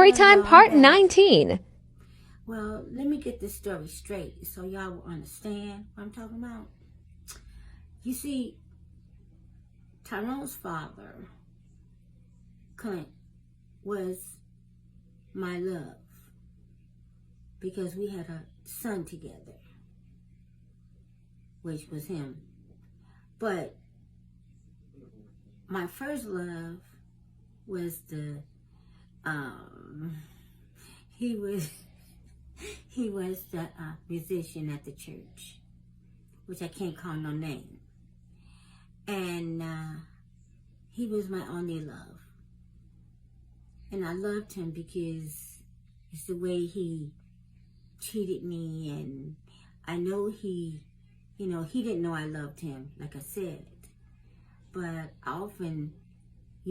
Storytime Part 19. Well, let me get this story straight so y'all will understand what I'm talking about. You see, Tyrone's father, Clint, was my love because we had a son together, which was him. But my first love was he was the musician at the church, which I can't call no name. And he was my only love. And I loved him because it's the way he treated me. And I know he didn't know I loved him, like I said. But I often, I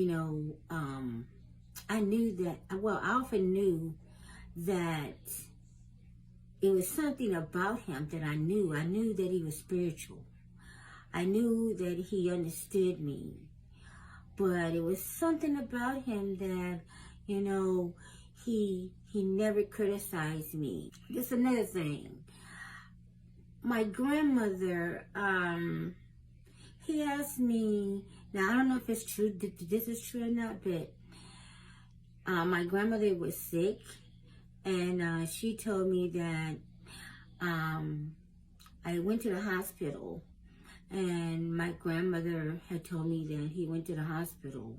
often knew that it was something about him that I knew. I knew that he was spiritual. I knew that he understood me. But it was something about him that, he never criticized me. Just another thing. My grandmother, he asked me, now I don't know if it's true, this is true or not, but my grandmother was sick, and she told me that I went to the hospital, and my grandmother had told me that he went to the hospital,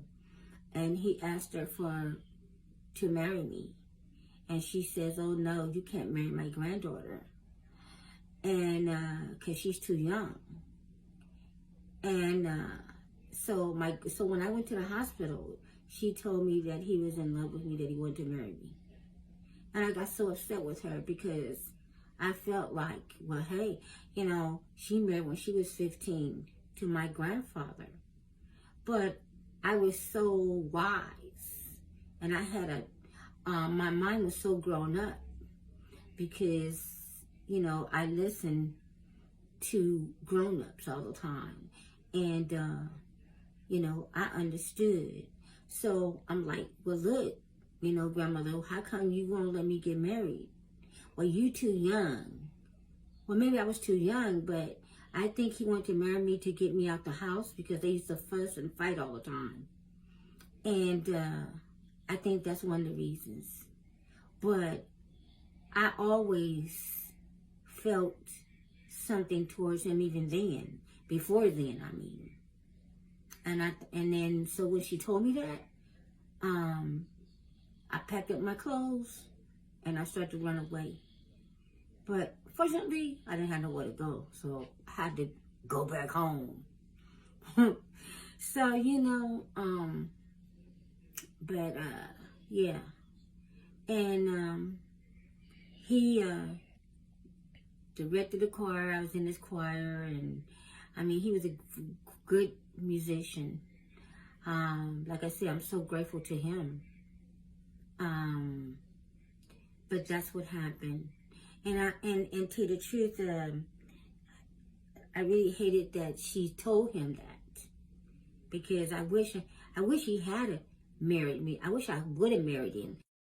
and he asked her to marry me. And she says, oh no, you can't marry my granddaughter. And because she's too young. And so when I went to the hospital, she told me that he was in love with me, that he wanted to marry me. And I got so upset with her because I felt like, well, hey, she married when she was 15 to my grandfather. But I was so wise, and I had my mind was so grown up because, I listened to grown-ups all the time. And, I understood. So I'm like, well, look, grandmother, how come you won't let me get married? Well, you too young. Well, maybe I was too young, but I think he wanted to marry me to get me out the house because they used to fuss and fight all the time. And I think that's one of the reasons. But I always felt something towards him even then, before then, I mean. And then, so when she told me that, I packed up my clothes and I started to run away. But fortunately, I didn't have nowhere to go, so I had to go back home. So, yeah. And he directed the choir. I was in his choir, and I mean, he was a good musician. Like I said, I'm so grateful to him. But that's what happened. And to the truth, I really hated that she told him that, because I wish he had married me. I wish I would have married him.